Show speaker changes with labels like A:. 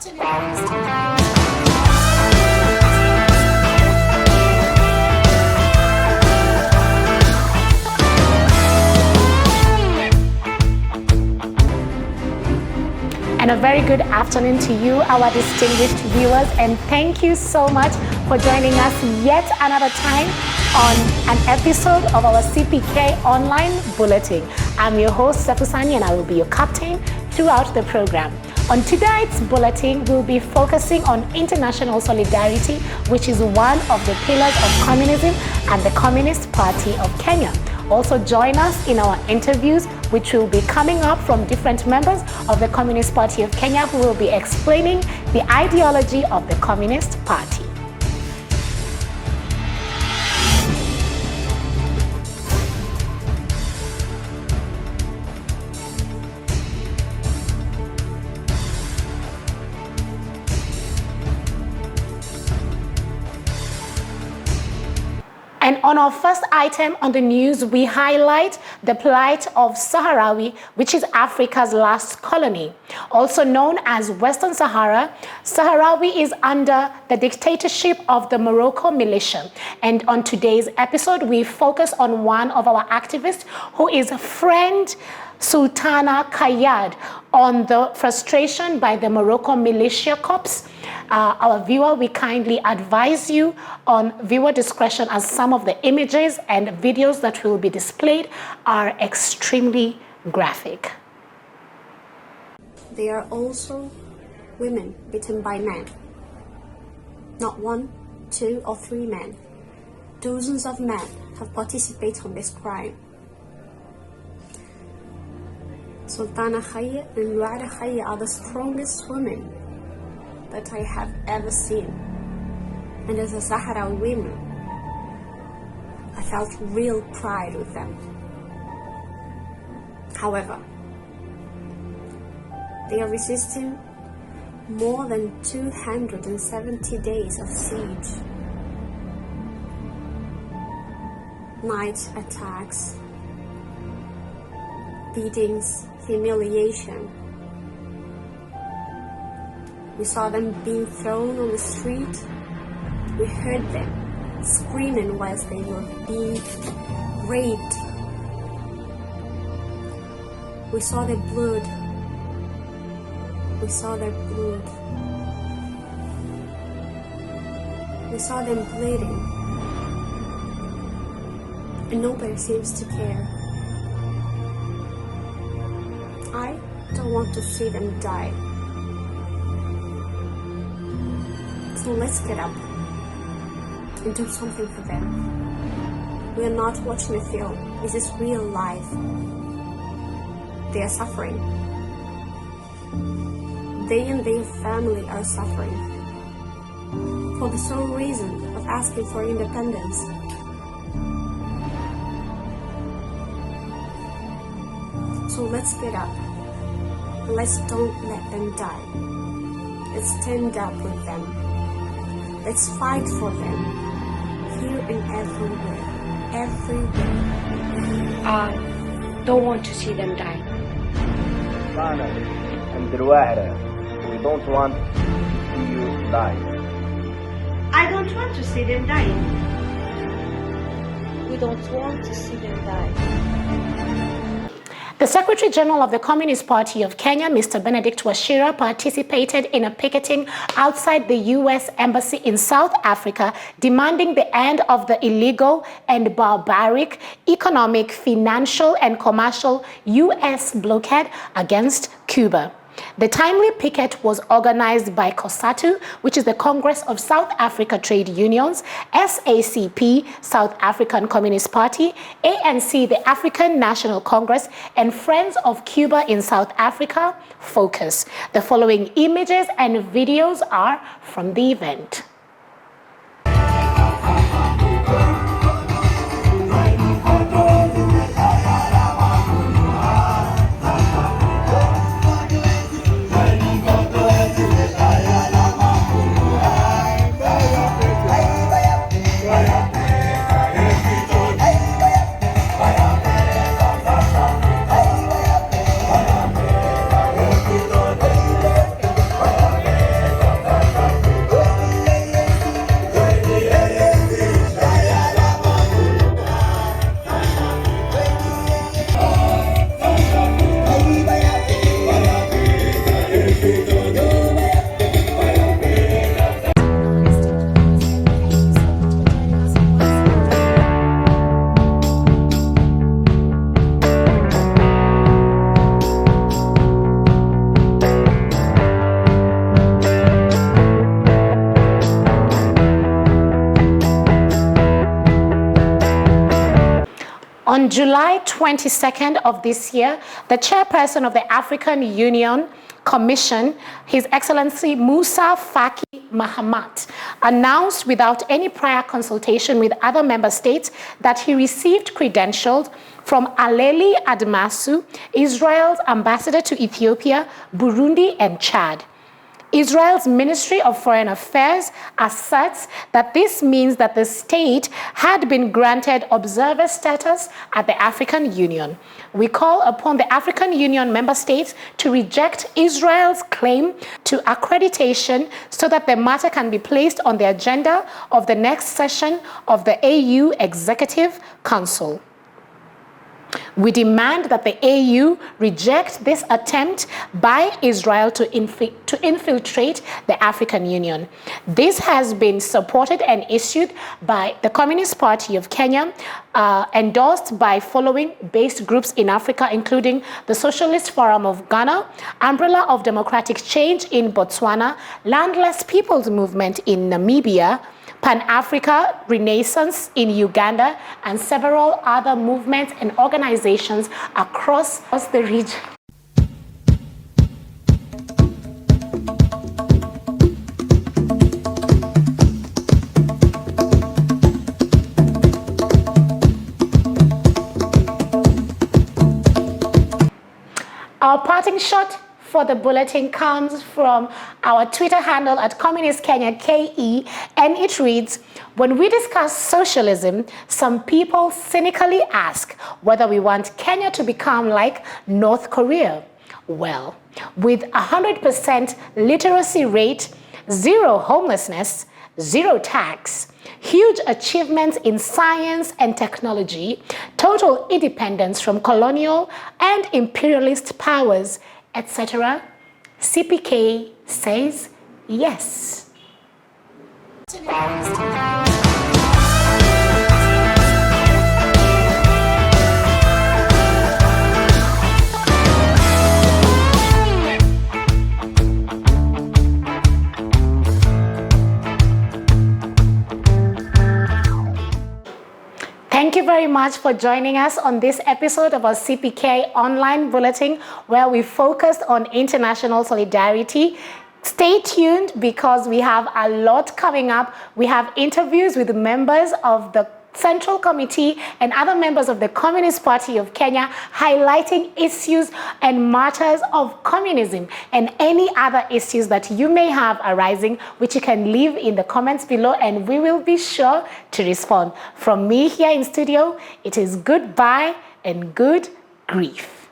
A: And a very good afternoon to you, our distinguished viewers, and thank you so much for joining us yet another time on an episode of our CPK online bulletin. I'm your host, Sefusani, and I will be your captain throughout the program. On tonight's bulletin, we'll be focusing on international solidarity, which is one of the pillars of communism and the Communist Party of Kenya. Also join us in our interviews, which will be coming up from different members of the Communist Party of Kenya who will be explaining the ideology of the Communist Party. And on our first item on the news, we highlight the plight of Saharawi, which is Africa's last colony. Also known as Western Sahara, Saharawi is under the dictatorship of the Morocco militia. And on today's episode, we focus on one of our activists who is friend Sultana Kayad on the frustration by the Morocco militia corps. Our viewer, we kindly advise you on viewer discretion as some of the images and videos that will be displayed are extremely graphic.
B: There are also women beaten by men. Not one, two, or three men. Dozens of men have participated in this crime. Sultana Khaya and Wada Khaya are the strongest women that I have ever seen. And as a Saharawi woman, I felt real pride with them. However, they are resisting more than 270 days of siege, night attacks, beatings, humiliation. We saw them being thrown on the street. We heard them screaming whilst they were being raped. We saw their blood. We saw their blood. We saw them bleeding. And nobody seems to care. I don't want to see them die. So let's get up and do something for them. We are not watching a film. This is real life. They are suffering. They and their family are suffering for the sole reason of asking for independence. So let's get up. Let's don't let them die. Let's stand up with them. Let's fight for them, here and everywhere, everywhere.
A: I don't want to see them die.
C: And we don't want to see you die.
D: I don't want to see them dying.
B: We don't want to see them die.
A: The Secretary General of the Communist Party of Kenya, Mr. Benedict Washira, participated in a picketing outside the U.S. Embassy in South Africa, demanding the end of the illegal and barbaric economic, financial, and commercial U.S. blockade against Cuba. The timely picket was organized by COSATU, which is the Congress of South Africa Trade Unions, SACP, South African Communist Party, ANC, the African National Congress, and Friends of Cuba in South Africa, FOCUS. The following images and videos are from the event. On July 22nd of this year, the chairperson of the African Union Commission, His Excellency Musa Faki Mahamat, announced without any prior consultation with other member states that he received credentials from Aleli Admasu, Israel's ambassador to Ethiopia, Burundi, and Chad. Israel's Ministry of Foreign Affairs asserts that this means that the state had been granted observer status at the African Union. We call upon the African Union member states to reject Israel's claim to accreditation so that the matter can be placed on the agenda of the next session of the AU Executive Council. We demand that the AU reject this attempt by Israel to infiltrate the African Union. This has been supported and issued by the Communist Party of Kenya, endorsed by following based groups in Africa, including the Socialist Forum of Ghana, Umbrella of Democratic Change in Botswana, Landless People's Movement in Namibia, Pan-Africa Renaissance in Uganda, and several other movements and organizations across the region. Our parting shot for the bulletin comes from our Twitter handle at Communist Kenya KE, and it reads, when we discuss socialism, some people cynically ask whether we want Kenya to become like North Korea. Well, with 100% literacy rate, zero homelessness, zero tax, huge achievements in science and technology, total independence from colonial and imperialist powers, etc., CPK says yes. Thank you very much for joining us on this episode of our CPK online bulletin, where we focused on international solidarity. Stay tuned because we have a lot coming up. We have interviews with members of the Central Committee and other members of the Communist Party of Kenya, highlighting issues and matters of communism and any other issues that you may have arising, which you can leave in the comments below, and we will be sure to respond. From me here in studio, it is goodbye and good grief.